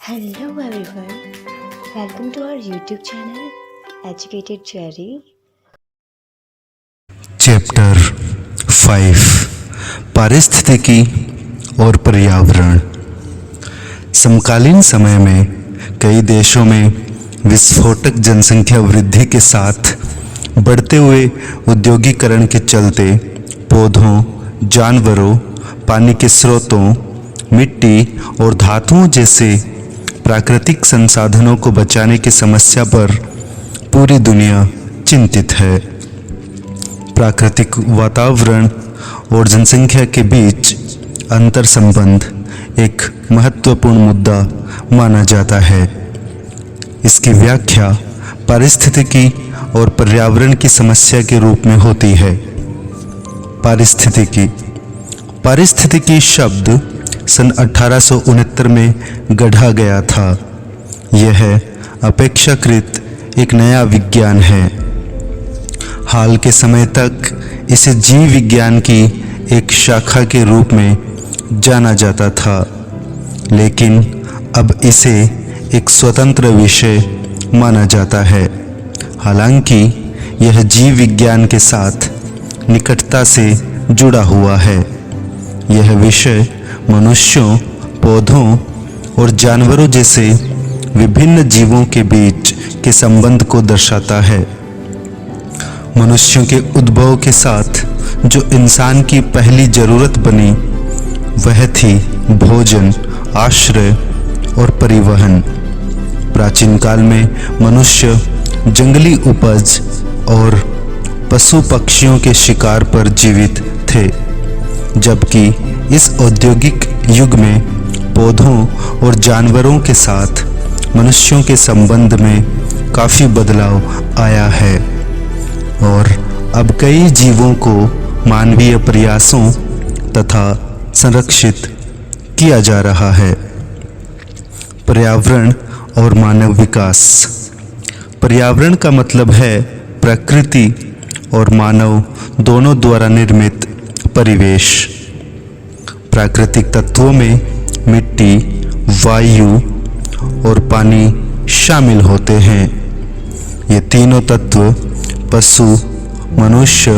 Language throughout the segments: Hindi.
Hello everyone, welcome to our YouTube channel Educated Cherry. Chapter 5 पारिस्थितिकी और पर्यावरण। समकालीन समय में कई देशों में विस्फोटक जनसंख्या वृद्धि के साथ बढ़ते हुए औद्योगिकरण के चलते पौधों, जानवरों, पानी के स्रोतों, मिट्टी और धातुओं जैसे प्राकृतिक संसाधनों को बचाने की समस्या पर पूरी दुनिया चिंतित है। प्राकृतिक वातावरण और जनसंख्या के बीच अंतर संबंध एक महत्वपूर्ण मुद्दा माना जाता है। इसकी व्याख्या पारिस्थितिकी और पर्यावरण की समस्या के रूप में होती है। पारिस्थितिकी शब्द सन 1869 में गढ़ा गया था। यह अपेक्षाकृत एक नया विज्ञान है। हाल के समय तक इसे जीव विज्ञान की एक शाखा के रूप में जाना जाता था, लेकिन अब इसे एक स्वतंत्र विषय माना जाता है। हालांकि यह जीव विज्ञान के साथ निकटता से जुड़ा हुआ है। यह विषय मनुष्यों, पौधों और जानवरों जैसे विभिन्न जीवों के बीच के संबंध को दर्शाता है। मनुष्यों के उद्भव के साथ जो इंसान की पहली जरूरत बनी वह थी भोजन, आश्रय और परिवहन। प्राचीन काल में मनुष्य जंगली उपज और पशु पक्षियों के शिकार पर जीवित थे, जबकि इस औद्योगिक युग में पौधों और जानवरों के साथ मनुष्यों के संबंध में काफ़ी बदलाव आया है और अब कई जीवों को मानवीय प्रयासों तथा संरक्षित किया जा रहा है। पर्यावरण और मानव विकास। पर्यावरण का मतलब है प्रकृति और मानव दोनों द्वारा निर्मित परिवेश। प्राकृतिक तत्वों में मिट्टी, वायु और पानी शामिल होते हैं। ये तीनों तत्व पशु, मनुष्य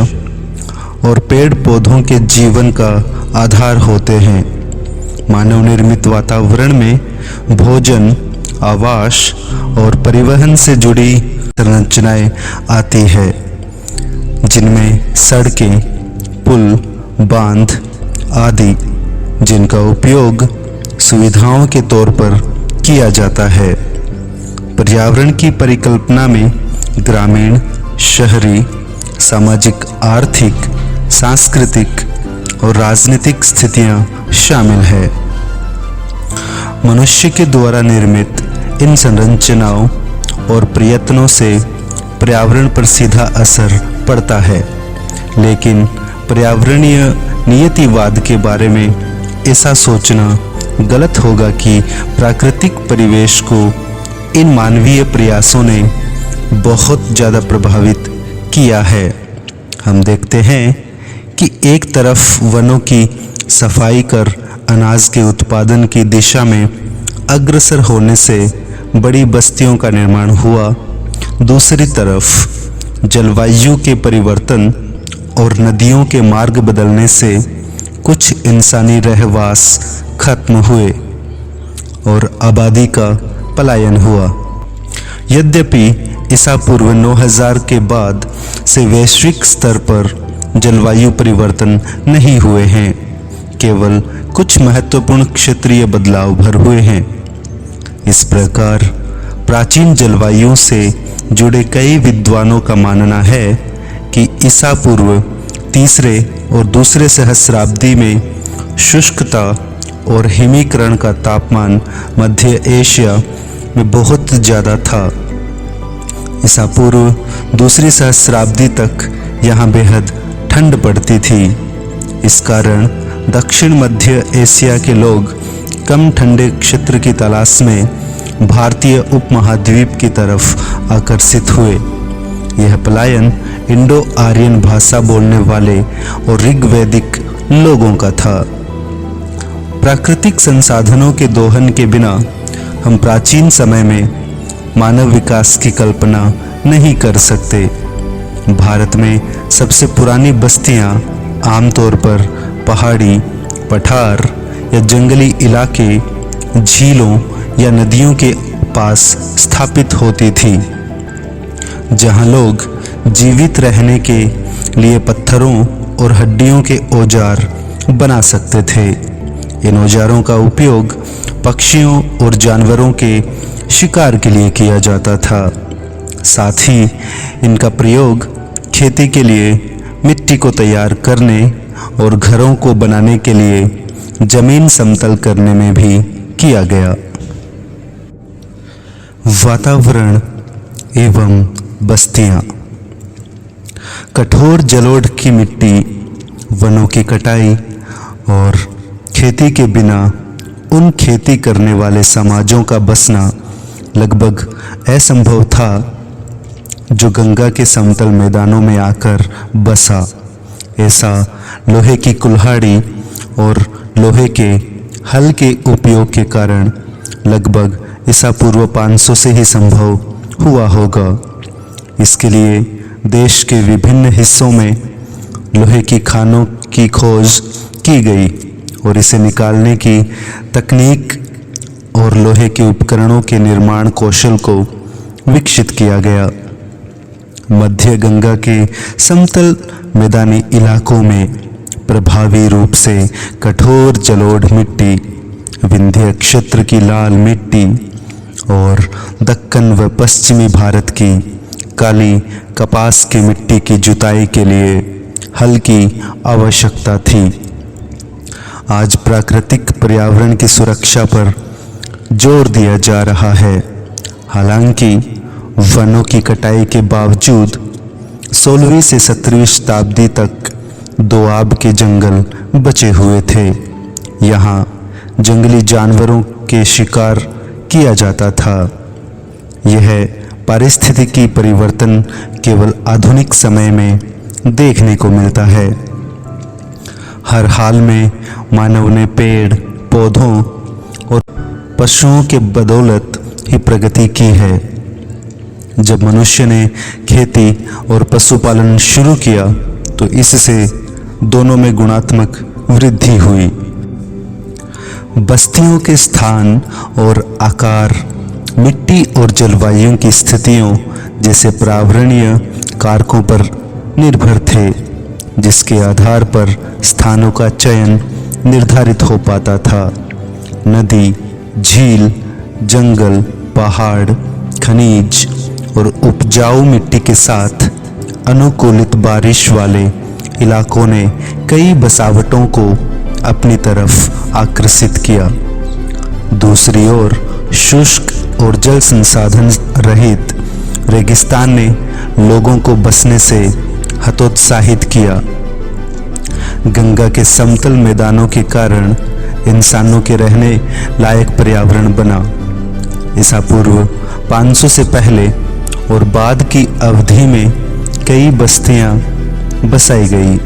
और पेड़ पौधों के जीवन का आधार होते हैं। मानव निर्मित वातावरण में भोजन, आवास और परिवहन से जुड़ी संरचनाएं आती है, जिनमें सड़कें, पुल, बांध आदि, जिनका उपयोग सुविधाओं के तौर पर किया जाता है। पर्यावरण की परिकल्पना में ग्रामीण, शहरी, सामाजिक, आर्थिक, सांस्कृतिक और राजनीतिक स्थितियां शामिल है। मनुष्य के द्वारा निर्मित इन संरचनाओं और प्रयत्नों से पर्यावरण पर सीधा असर पड़ता है, लेकिन पर्यावरणीय नियतिवाद के बारे में ऐसा सोचना गलत होगा कि प्राकृतिक परिवेश को इन मानवीय प्रयासों ने बहुत ज़्यादा प्रभावित किया है। हम देखते हैं कि एक तरफ वनों की सफाई कर अनाज के उत्पादन की दिशा में अग्रसर होने से बड़ी बस्तियों का निर्माण हुआ, दूसरी तरफ जलवायु के परिवर्तन और नदियों के मार्ग बदलने से कुछ इंसानी रहवास खत्म हुए और आबादी का पलायन हुआ। यद्यपि ईसा पूर्व 9000 के बाद से वैश्विक स्तर पर जलवायु परिवर्तन नहीं हुए हैं, केवल कुछ महत्वपूर्ण क्षेत्रीय बदलाव भर हुए हैं। इस प्रकार प्राचीन जलवायु से जुड़े कई विद्वानों का मानना है कि ईसा पूर्व तीसरे और दूसरे सहस्राब्दी में शुष्कता और हिमीकरण का तापमान मध्य एशिया में बहुत ज़्यादा था। ईसा पूर्व दूसरी सहस्राब्दी तक यहाँ बेहद ठंड पड़ती थी। इस कारण दक्षिण मध्य एशिया के लोग कम ठंडे क्षेत्र की तलाश में भारतीय उपमहाद्वीप की तरफ आकर्षित हुए। यह पलायन इंडो आर्यन भाषा बोलने वाले और ऋग्वैदिक लोगों का था। प्राकृतिक संसाधनों के दोहन के बिना हम प्राचीन समय में मानव विकास की कल्पना नहीं कर सकते। भारत में सबसे पुरानी बस्तियां आमतौर पर पहाड़ी, पठार या जंगली इलाके, झीलों या नदियों के पास स्थापित होती थी, जहां लोग जीवित रहने के लिए पत्थरों और हड्डियों के औजार बना सकते थे। इन औजारों का उपयोग पक्षियों और जानवरों के शिकार के लिए किया जाता था। साथ ही इनका प्रयोग खेती के लिए मिट्टी को तैयार करने और घरों को बनाने के लिए जमीन समतल करने में भी किया गया। वातावरण एवं बस्तियां। कठोर जलोढ़ की मिट्टी, वनों की कटाई और खेती के बिना उन खेती करने वाले समाजों का बसना लगभग असंभव था जो गंगा के समतल मैदानों में आकर बसा। ऐसा लोहे की कुल्हाड़ी और लोहे के हल के उपयोग के कारण लगभग ईसा पूर्व 500 से ही संभव हुआ होगा। इसके लिए देश के विभिन्न हिस्सों में लोहे की खानों की खोज की गई और इसे निकालने की तकनीक और लोहे के उपकरणों के निर्माण कौशल को विकसित किया गया। मध्य गंगा के समतल मैदानी इलाकों में प्रभावी रूप से कठोर जलोढ़ मिट्टी, विंध्य क्षेत्र की लाल मिट्टी और दक्कन व पश्चिमी भारत की काली कपास की मिट्टी की जुताई के लिए हल की आवश्यकता थी। आज प्राकृतिक पर्यावरण की सुरक्षा पर जोर दिया जा रहा है। हालांकि वनों की कटाई के बावजूद 16वीं से 17वीं शताब्दी तक दोआब के जंगल बचे हुए थे। यहाँ जंगली जानवरों के शिकार किया जाता था। यह पारिस्थितिकी परिवर्तन केवल आधुनिक समय में देखने को मिलता है। हर हाल में मानव ने पेड़, पौधों और पशुओं के बदौलत ही प्रगति की है। जब मनुष्य ने खेती और पशुपालन शुरू किया तो इससे दोनों में गुणात्मक वृद्धि हुई। बस्तियों के स्थान और आकार, मिट्टी और जलवायु की स्थितियों जैसे पर्यावरणीय कारकों पर निर्भर थे, जिसके आधार पर स्थानों का चयन निर्धारित हो पाता था। नदी, झील, जंगल, पहाड़, खनिज और उपजाऊ मिट्टी के साथ अनुकूलित बारिश वाले इलाकों ने कई बसावटों को अपनी तरफ आकर्षित किया। दूसरी ओर शुष्क और जल संसाधन रहित रेगिस्तान ने लोगों को बसने से हतोत्साहित किया। गंगा के समतल मैदानों के कारण इंसानों के रहने लायक पर्यावरण बना। ईसा पूर्व 500 से पहले और बाद की अवधि में कई बस्तियां बसाई गई।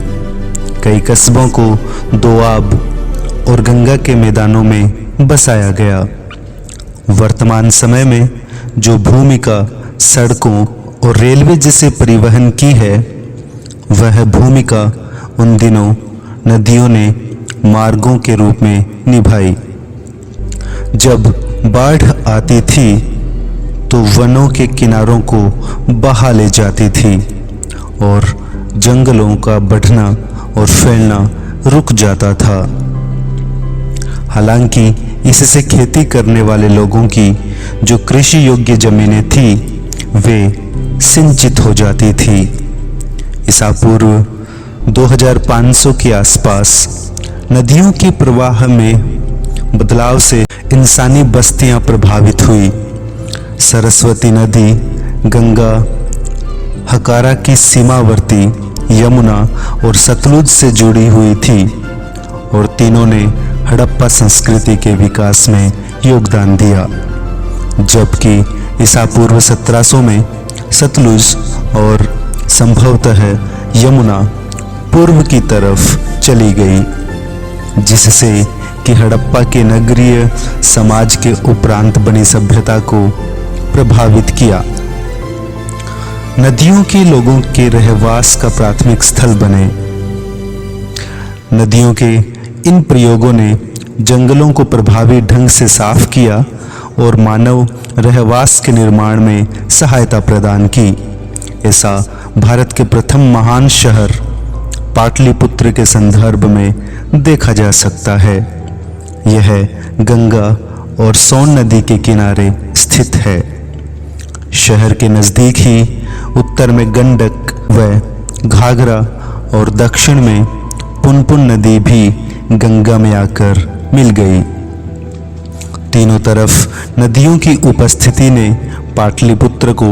कई कस्बों को दोआब और गंगा के मैदानों में बसाया गया। वर्तमान समय में जो भूमिका सड़कों और रेलवे जैसे परिवहन की है, वह भूमिका उन दिनों नदियों ने मार्गों के रूप में निभाई। जब बाढ़ आती थी तो वनों के किनारों को बहा ले जाती थी और जंगलों का बढ़ना और फैलना रुक जाता था। हालांकि इससे खेती करने वाले लोगों की जो कृषि योग्य जमीनें थी वे सिंचित हो जाती थी। ईसा पूर्व 2500 के आसपास नदियों के प्रवाह में बदलाव से इंसानी बस्तियां प्रभावित हुई। सरस्वती नदी, गंगा, हकारा की सीमावर्ती यमुना और सतलुज से जुड़ी हुई थी और तीनों ने हड़प्पा संस्कृति के विकास में योगदान दिया। जबकि ईसा पूर्व 1700 में सतलुज और संभवतः यमुना पूर्व की तरफ चली गई, जिससे कि हड़प्पा के नगरीय समाज के उपरांत बनी सभ्यता को प्रभावित किया। नदियों के लोगों के रहवास का प्राथमिक स्थल बने। नदियों के इन प्रयोगों ने जंगलों को प्रभावी ढंग से साफ किया और मानव रहवास के निर्माण में सहायता प्रदान की। ऐसा भारत के प्रथम महान शहर पाटलिपुत्र के संदर्भ में देखा जा सकता है। यह गंगा और सोन नदी के किनारे स्थित है। शहर के नज़दीक ही उत्तर में गंडक व घाघरा और दक्षिण में पुनपुन नदी भी गंगा में आकर मिल गई। तीनों तरफ नदियों की उपस्थिति ने पाटलिपुत्र को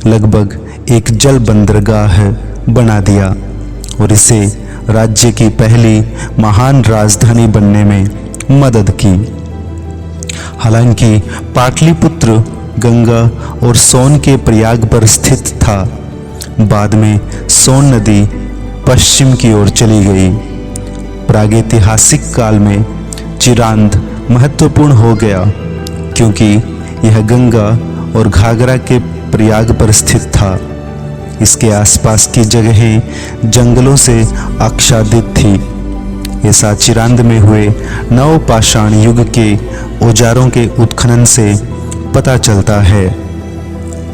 लगभग एक जल बंदरगाह बना दिया और इसे राज्य की पहली महान राजधानी बनने में मदद की। हालांकि पाटलिपुत्र गंगा और सोन के प्रयाग पर स्थित था। बाद में सोन नदी पश्चिम की ओर चली गई। प्रागैतिहासिक काल में चिरांद महत्वपूर्ण हो गया क्योंकि यह गंगा और घाघरा के प्रयाग पर स्थित था। इसके आसपास की जगहें जंगलों से आच्छादित थी। ऐसा चिरांद में हुए नवपाषाण युग के औजारों के उत्खनन से पता चलता है।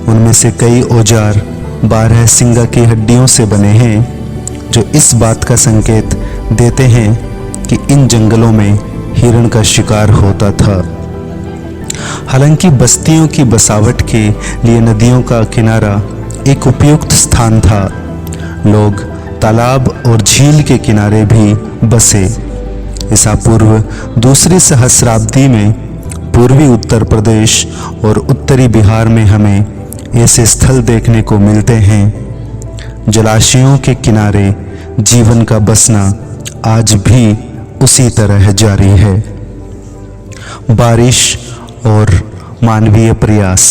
उनमें से कई औजार 12 सिंगा की हड्डियों से बने हैं, जो इस बात का संकेत देते हैं कि इन जंगलों में हिरण का शिकार होता था। हालांकि बस्तियों की बसावट के लिए नदियों का किनारा एक उपयुक्त स्थान था। लोग तालाब और झील के किनारे भी बसे। ईसा पूर्व दूसरी सहस्राब्दी में पूर्वी उत्तर प्रदेश और उत्तरी बिहार में हमें ऐसे स्थल देखने को मिलते हैं। जलाशयों के किनारे जीवन का बसना आज भी उसी तरह जारी है। बारिश और मानवीय प्रयास।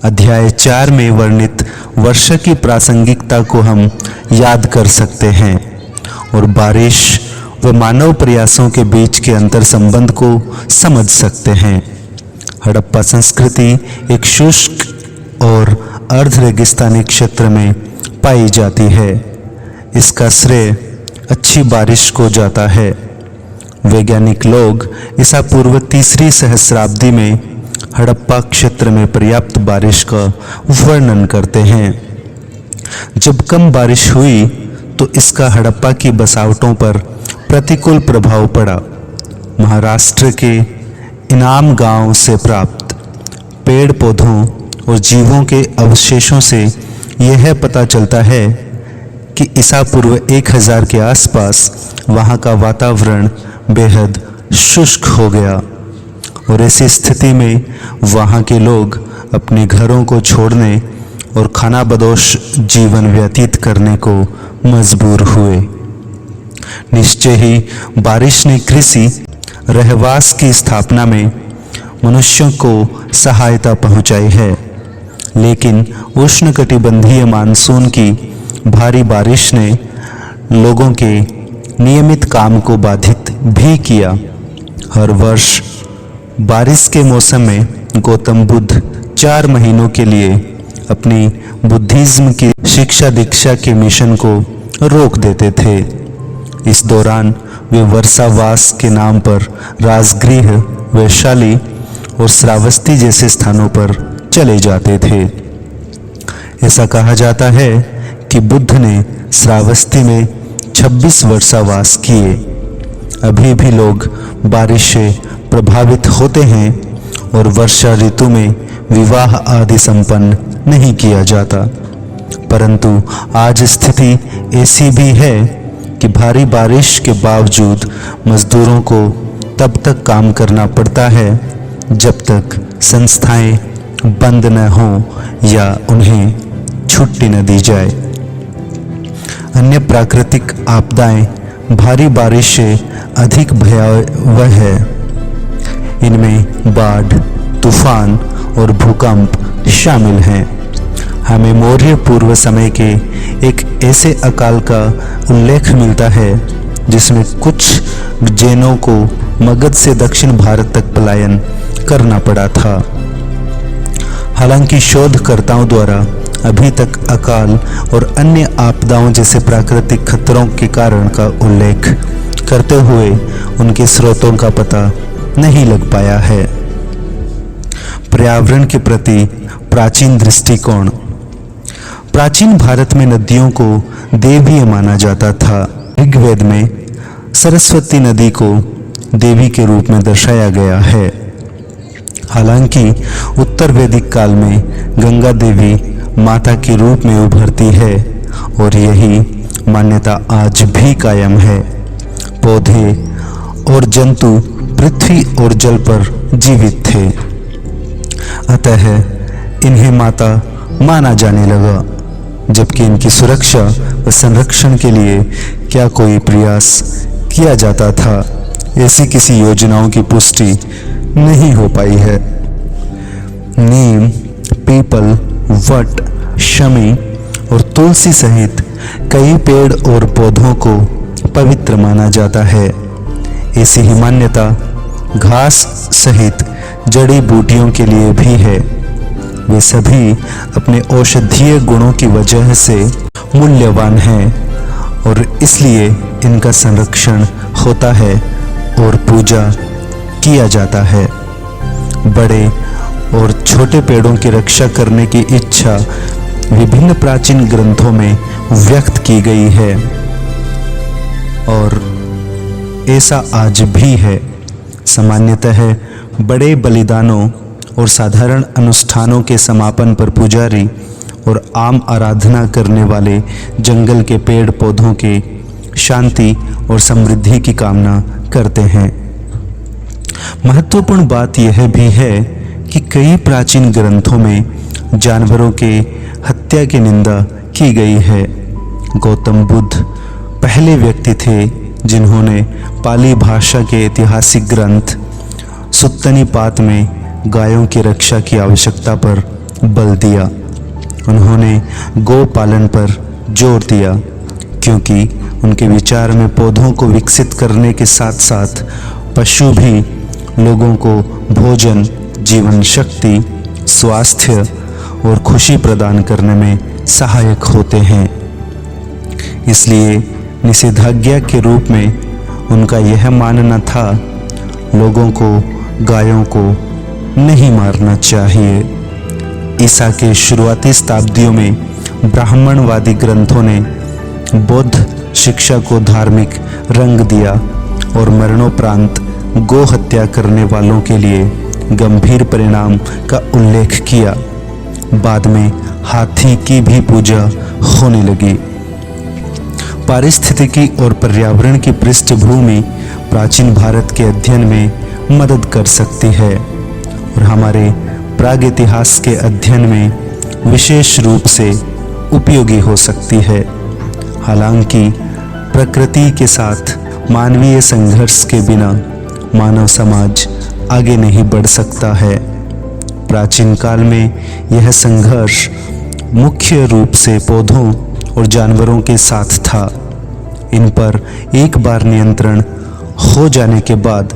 अध्याय 4 में वर्णित वर्षा की प्रासंगिकता को हम याद कर सकते हैं और बारिश व मानव प्रयासों के बीच के अंतर संबंध को समझ सकते हैं। हड़प्पा संस्कृति एक शुष्क और अर्ध रेगिस्तानी क्षेत्र में पाई जाती है। इसका श्रेय अच्छी बारिश को जाता है। वैज्ञानिक लोग ईसा पूर्व तीसरी सहस्राब्दी में हड़प्पा क्षेत्र में पर्याप्त बारिश का वर्णन करते हैं। जब कम बारिश हुई तो इसका हड़प्पा की बसावटों पर प्रतिकूल प्रभाव पड़ा। महाराष्ट्र के इनाम गांव से प्राप्त पेड़ पौधों और जीवों के अवशेषों से यह पता चलता है कि ईसा पूर्व 1000 के आसपास वहाँ का वातावरण बेहद शुष्क हो गया और ऐसी स्थिति में वहाँ के लोग अपने घरों को छोड़ने और खानाबदोश जीवन व्यतीत करने को मजबूर हुए। निश्चय ही बारिश ने कृषि रहवास की स्थापना में मनुष्यों को सहायता पहुंचाई है, लेकिन उष्णकटिबंधीय मानसून की भारी बारिश ने लोगों के नियमित काम को बाधित भी किया। हर वर्ष बारिश के मौसम में गौतम बुद्ध 4 महीनों के लिए अपनी बुद्धिज्म की शिक्षा दीक्षा के मिशन को रोक देते थे। इस दौरान वे वर्षावास के नाम पर राजगृह, वैशाली और श्रावस्ती जैसे स्थानों पर चले जाते थे। ऐसा कहा जाता है कि बुद्ध ने श्रावस्ती में 26 वर्षावास किए। अभी भी लोग बारिश से प्रभावित होते हैं और वर्षा ऋतु में विवाह आदि संपन्न नहीं किया जाता, परंतु आज स्थिति ऐसी भी है कि भारी बारिश के बावजूद मजदूरों को तब तक काम करना पड़ता है जब तक संस्थाएं बंद न हों या उन्हें छुट्टी न दी जाए। अन्य प्राकृतिक आपदाएं भारी बारिश से अधिक भयावह है। इनमें बाढ़, तूफान और भूकंप शामिल हैं। हमें मौर्य पूर्व समय के एक ऐसे अकाल का उल्लेख मिलता है जिसमें कुछ जैनों को मगध से दक्षिण भारत तक पलायन करना पड़ा था। हालांकि शोधकर्ताओं द्वारा अभी तक अकाल और अन्य आपदाओं जैसे प्राकृतिक खतरों के कारण का उल्लेख करते हुए उनके स्रोतों का पता नहीं लग पाया है। पर्यावरण के प्रति प्राचीन दृष्टिकोण। प्राचीन भारत में नदियों को देवीय माना जाता था। ऋग्वेद में सरस्वती नदी को देवी के रूप में दर्शाया गया है। हालांकि उत्तर वैदिक काल में गंगा देवी माता के रूप में उभरती है और यही मान्यता आज भी कायम है। पौधे और जंतु पृथ्वी और जल पर जीवित थे, अतः इन्हें माता माना जाने लगा, जबकि इनकी सुरक्षा व संरक्षण के लिए क्या कोई प्रयास किया जाता था, ऐसी किसी योजनाओं की पुष्टि नहीं हो पाई है। नीम, पीपल, वट, शमी और तुलसी सहित कई पेड़ और पौधों को पवित्र माना जाता है। ऐसी ही मान्यता घास सहित जड़ी बूटियों के लिए भी है। वे सभी अपने औषधीय गुणों की वजह से मूल्यवान हैं और इसलिए इनका संरक्षण होता है और पूजा किया जाता है। बड़े और छोटे पेड़ों की रक्षा करने की इच्छा विभिन्न प्राचीन ग्रंथों में व्यक्त की गई है और ऐसा आज भी है। सामान्यतः बड़े बलिदानों और साधारण अनुष्ठानों के समापन पर पुजारी और आम आराधना करने वाले जंगल के पेड़ पौधों के शांति और समृद्धि की कामना करते हैं। महत्वपूर्ण बात यह भी है कि कई प्राचीन ग्रंथों में जानवरों के हत्या की निंदा की गई है। गौतम बुद्ध पहले व्यक्ति थे जिन्होंने पाली भाषा के ऐतिहासिक ग्रंथ सुत्तनीपात में गायों की रक्षा की आवश्यकता पर बल दिया। उन्होंने गौ पालन पर जोर दिया क्योंकि उनके विचार में पौधों को विकसित करने के साथ साथ पशु भी लोगों को भोजन, जीवन शक्ति, स्वास्थ्य और खुशी प्रदान करने में सहायक होते हैं। इसलिए निषेधाज्ञा के रूप में उनका यह मानना था, लोगों को गायों को नहीं मारना चाहिए। ईसा के शुरुआती शताब्दियों में ब्राह्मणवादी ग्रंथों ने बौद्ध शिक्षा को धार्मिक रंग दिया और मरणोपरांत गौ हत्या करने वालों के लिए गंभीर परिणाम का उल्लेख किया। बाद में हाथी की भी पूजा होने लगी। पारिस्थितिकी और पर्यावरण की पृष्ठभूमि प्राचीन भारत के अध्ययन में मदद कर सकती है और हमारे प्रागैतिहास के अध्ययन में विशेष रूप से उपयोगी हो सकती है। हालांकि प्रकृति के साथ मानवीय संघर्ष के बिना मानव समाज आगे नहीं बढ़ सकता है। प्राचीन काल में यह संघर्ष मुख्य रूप से पौधों और जानवरों के साथ था। इन पर एक बार नियंत्रण हो जाने के बाद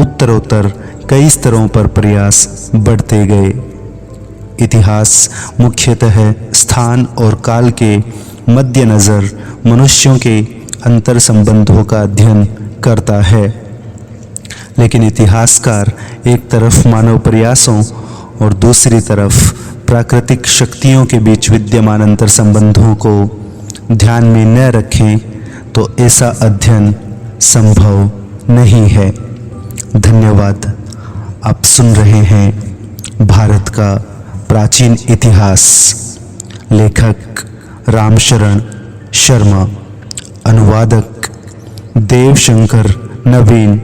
उत्तरोत्तर कई स्तरों पर प्रयास बढ़ते गए। इतिहास मुख्यतः स्थान और काल के मद्देनज़र मनुष्यों के अंतर संबंधों का अध्ययन करता है, लेकिन इतिहासकार एक तरफ मानव प्रयासों और दूसरी तरफ प्राकृतिक शक्तियों के बीच विद्यमान अंतर संबंधों को ध्यान में न रखें तो ऐसा अध्ययन संभव नहीं है। धन्यवाद। आप सुन रहे हैं भारत का प्राचीन इतिहास। लेखक रामशरण शर्मा, अनुवादक देवशंकर नवीन,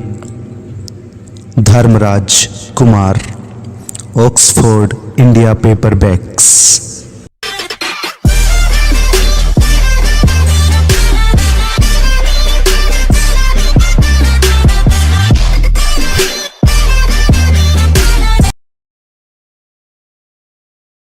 धर्मराज कुमार, ऑक्सफोर्ड इंडिया पेपरबैक्स।